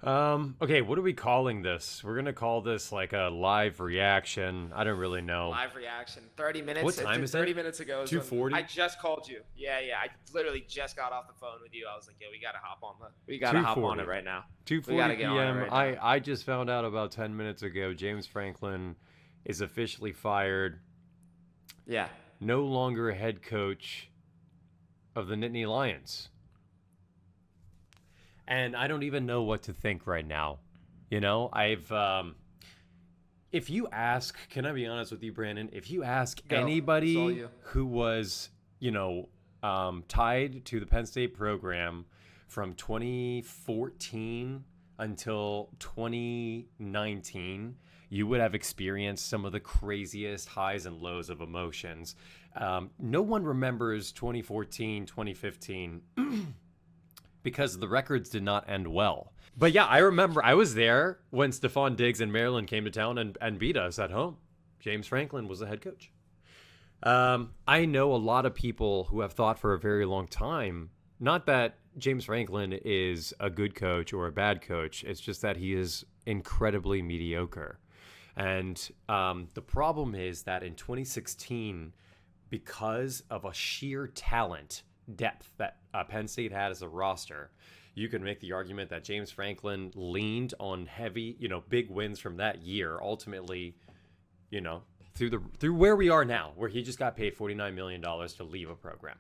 Okay, what are we calling this? We're gonna call this like a live reaction. I don't really know. Live reaction. 30 What minutes. time is 30 it? minutes ago is when I 2:40? just called you. Yeah, yeah. I literally just got off the phone with you. I was like, yo, we gotta hop on it 2:40. right now. We 2:40 gotta get on it p.m. right now. I just found out about 10 minutes ago James Franklin is officially fired, Yeah. no longer head coach of the Nittany Lions. And I don't even know what to think right now. I've if you ask, can I be honest with you, Brandon? If you ask Go. It's all anybody you. who was, tied to the Penn State program from 2014 until 2019, you would have experienced some of the craziest highs and lows of emotions. No one remembers 2014, 2015 because the records did not end well. But yeah, I remember I was there when Stephon Diggs and Maryland came to town and beat us at home. James Franklin was the head coach. I know a lot of people who have thought for a very long time, not that James Franklin is a good coach or a bad coach, it's just that he is incredibly mediocre. And the problem is that in 2016, because of a sheer talent depth that Penn State had as a roster, you can make the argument that James Franklin leaned on heavy, big wins from that year. Ultimately, through where we are now, where he just got paid $49 million to leave a program.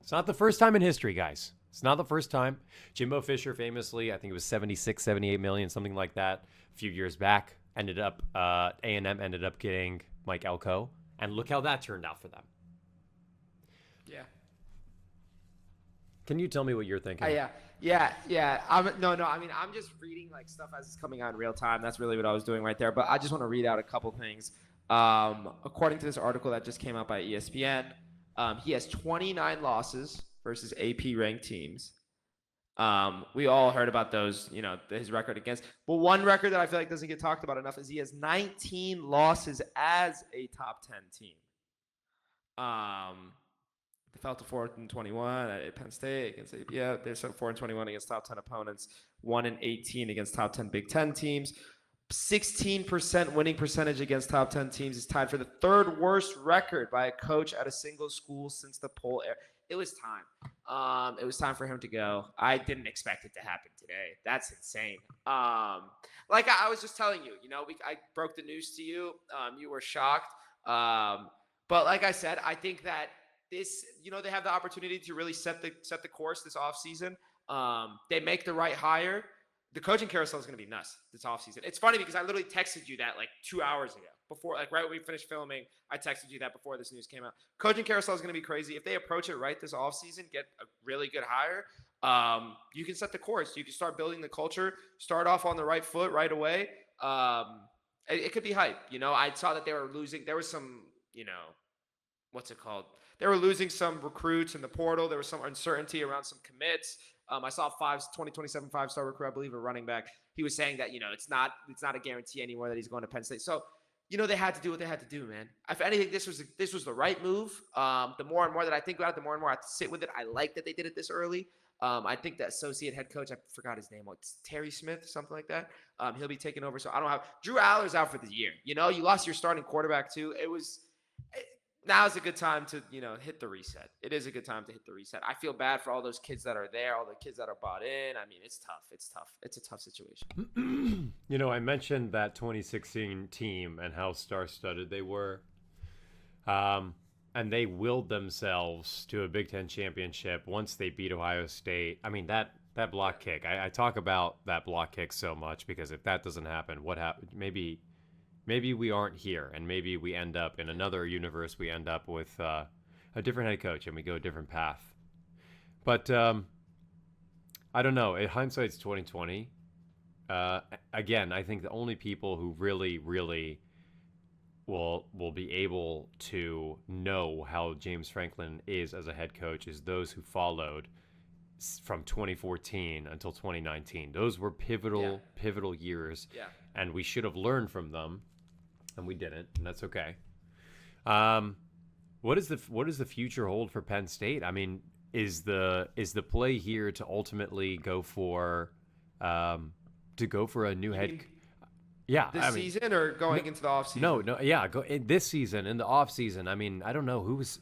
It's not the first time in history, guys. It's not the first time. Jimbo Fisher famously, I think it was 76, 78 million, something like that, a few years back, A&M ended up getting Mike Elko. And look how that turned out for them. Yeah. Can you tell me what you're thinking? Yeah. No. I mean, I'm just reading like stuff as it's coming out in real time. That's really what I was doing right there. But I just want to read out a couple things. According to this article that just came out by ESPN, he has 29 losses versus AP ranked teams. We all heard about those, his record against. But one record that I feel like doesn't get talked about enough is he has 19 losses as a top 10 team. They fell to 4-21 at Penn State against AP. Yeah, they're 4-21 against top 10 opponents. 1-18 against top 10 Big Ten teams. 16% winning percentage against top 10 teams is tied for the third worst record by a coach at a single school since the poll era. It was time. It was time for him to go. I didn't expect it to happen today. That's insane. Like I was just telling you, I broke the news to you. You were shocked. But like I said, I think that this, they have the opportunity to really set the course this offseason. They make the right hire. The coaching carousel is going to be nuts this offseason. It's funny because I literally texted you that like 2 hours ago before, like right when we finished filming, I texted you that before this news came out. Coaching carousel is going to be crazy. If they approach it right this offseason, get a really good hire, you can set the course. You can start building the culture, start off on the right foot right away. It could be hype. I saw that they were losing. There was some, what's it called? They were losing some recruits in the portal. There was some uncertainty around some commits. I saw 2027 5-star recruit, I believe, a running back. He was saying that, it's not a guarantee anymore that he's going to Penn State. So, they had to do what they had to do, man. If anything, this was the right move. The more and more that I think about it, the more and more I have to sit with it. I like that they did it this early. I think the associate head coach, I forgot his name, it's Terry Smith, something like that. He'll be taking over. So I don't have Drew Allar's out for the year. You lost your starting quarterback too. Now is a good time to, hit the reset. It is a good time to hit the reset. I feel bad for all those kids that are there, all the kids that are bought in. I mean, it's tough. It's a tough situation. I mentioned that 2016 team and how star-studded they were. And they willed themselves to a Big Ten championship once they beat Ohio State. I mean, that block kick. I talk about that block kick so much because if that doesn't happen, what happened? Maybe we aren't here, and maybe we end up in another universe. We end up with a different head coach, and we go a different path. But I don't know. In hindsight's 2020. Again, I think the only people who really, really will be able to know how James Franklin is as a head coach is those who followed from 2014 until 2019. Those were pivotal years, and we should have learned from them. And we didn't, and that's okay. What does the future hold for Penn State? I mean, is the play here to ultimately go for to go for a new You head. mean Yeah, this season or going into the offseason? no, yeah, go in this season in the off season. I mean, I don't know who's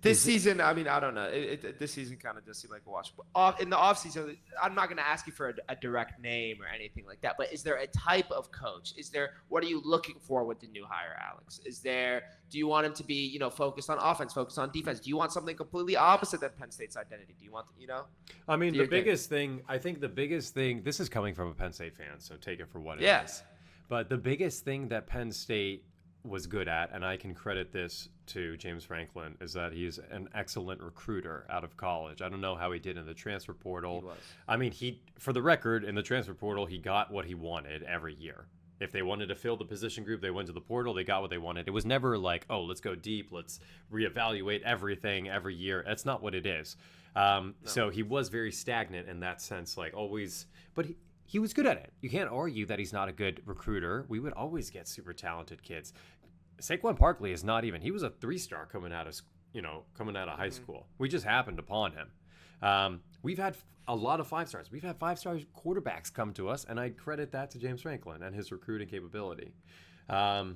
This season, I mean, I don't know. This season kind of does seem like a wash. In the offseason, I'm not going to ask you for a direct name or anything like that, but is there a type of coach? What are you looking for with the new hire, Alex? Do you want him to be, focused on offense, focused on defense? Do you want something completely opposite than Penn State's identity? Do you want, I mean, the biggest thing, this is coming from a Penn State fan, so take it for what it is. But the biggest thing that Penn State was good at, and I can credit this to James Franklin, is that he's an excellent recruiter out of college. I don't know how he did in the transfer portal. He was. I mean, for the record, in the transfer portal, he got what he wanted every year. If they wanted to fill the position group, they went to the portal, they got what they wanted. It was never like, oh, let's go deep, let's reevaluate everything every year. That's not what it is. No. So he was very stagnant in that sense, like always, but he was good at it. You can't argue that he's not a good recruiter. We would always get super talented kids. Saquon Barkley is not even. He was a 3-star coming out of high school. We just happened upon him. We've had a lot of 5-stars. We've had 5-star quarterbacks come to us, and I credit that to James Franklin and his recruiting capability. I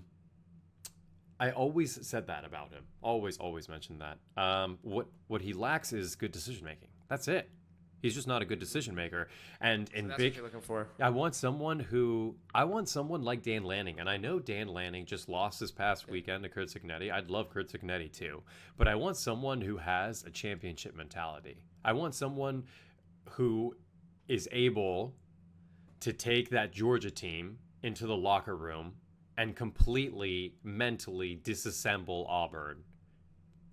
always said that about him. Always mentioned that. What he lacks is good decision making. That's it. He's just not a good decision maker. And that's what you're looking for. I want someone like Dan Lanning. And I know Dan Lanning just lost this past weekend to Kurt Cignetti. I'd love Kurt Cignetti too. But I want someone who has a championship mentality. I want someone who is able to take that Georgia team into the locker room and completely mentally disassemble Auburn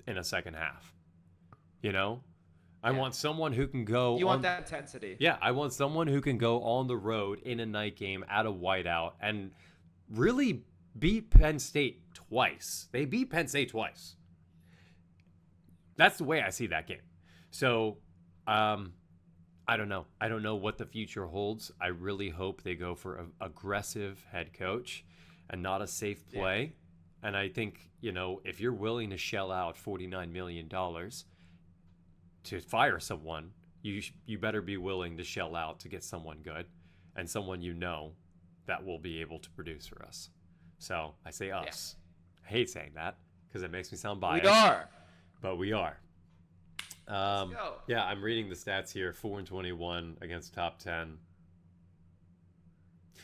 in a second half. I want someone who can go. You want that intensity. Yeah, I want someone who can go on the road in a night game at a whiteout and really beat Penn State twice. They beat Penn State twice. That's the way I see that game. So, I don't know. I don't know what the future holds. I really hope they go for an aggressive head coach and not a safe play. Yeah. And I think, if you're willing to shell out $49 million to fire someone, you better be willing to shell out to get someone good and someone that will be able to produce for us. So I say us. Yeah. I hate saying that because it makes me sound biased. We are. But we are. Let's go. Yeah, I'm reading the stats here. 4-21 against top 10.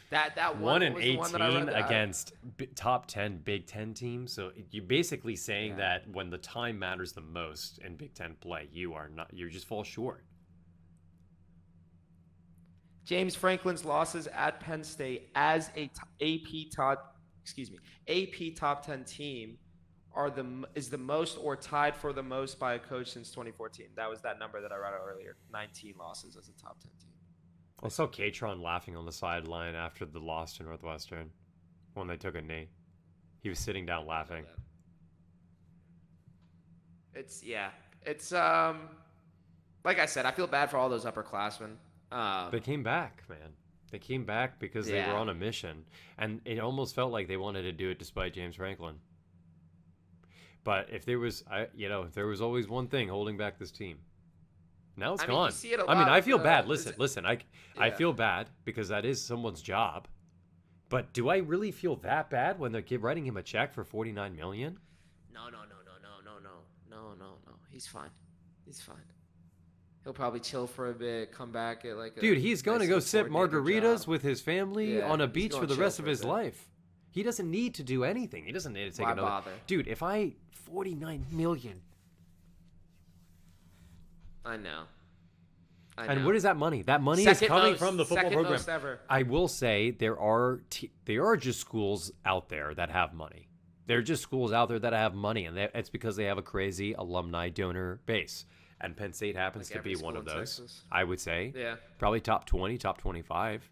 That 1-18 against top 10 Big Ten teams. So you're basically saying that when the time matters the most in Big Ten play, you just fall short. James Franklin's losses at Penn State as a AP top 10 team is the most or tied for the most by a coach since 2014. That was that number that I read earlier. 19 losses as a top 10 team. I saw Katron laughing on the sideline after the loss to Northwestern when they took a knee. He was sitting down laughing. It's like I said, I feel bad for all those upperclassmen. They came back, man. They came back because they were on a mission, and it almost felt like they wanted to do it despite James Franklin. But if there was always one thing holding back this team. Now it's gone. You see it a lot I feel bad. Listen. I feel bad because that is someone's job. But do I really feel that bad when they're writing him a check for $49 million? No. He's fine. He'll probably chill for a bit, come back at Dude, he's going to go sip margaritas with his family on a beach for the rest of his life. He doesn't need to do anything. He doesn't need to take another. Bother? Dude, if $49 million. I know. And what is that money? That money is coming from the football program. Most ever. I will say there are just schools out there that have money. There are just schools out there that have money, and it's because they have a crazy alumni donor base. And Penn State happens to be one of those. Texas. I would say. Yeah. Probably top 20, top 25.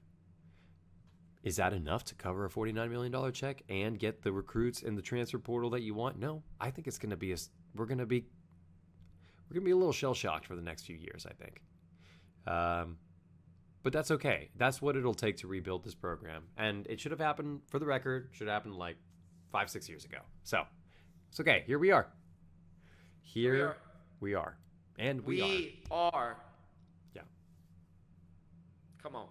Is that enough to cover a $49 million check and get the recruits in the transfer portal that you want? No. I think it's going to be we're going to be a little shell-shocked for the next few years, I think. But that's okay. That's what it'll take to rebuild this program. And it should have happened, for the record, like 5-6 years ago. So, it's okay. Here we are. We are. And we are. We are. Yeah. Come on.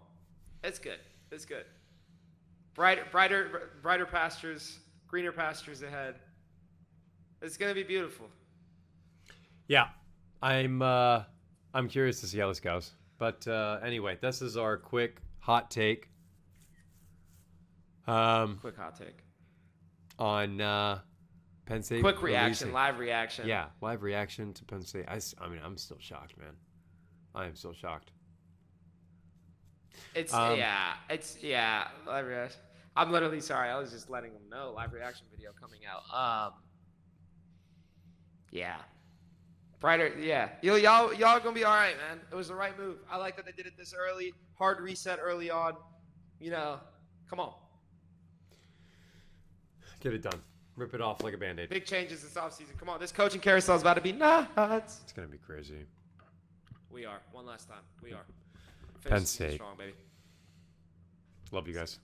It's good. It's good. Brighter pastures, greener pastures ahead. It's gonna be beautiful. Yeah, I'm curious to see how this goes. But anyway, this is our quick hot take. Quick hot take. On Penn State. Quick reaction, live reaction. Yeah, live reaction to Penn State. I mean, I'm still shocked, man. I am still shocked. It's live reaction. I'm literally sorry. I was just letting them know live reaction video coming out. Yeah. Brighter, yeah. Y'all gonna be all right, man. It was the right move. I like that they did it this early. Hard reset early on. Come on. Get it done. Rip it off like a Band-Aid. Big changes this offseason. Come on, this coaching carousel is about to be nuts. It's gonna be crazy. We are. One last time. We are. Penn State. Strong, baby. Love you guys.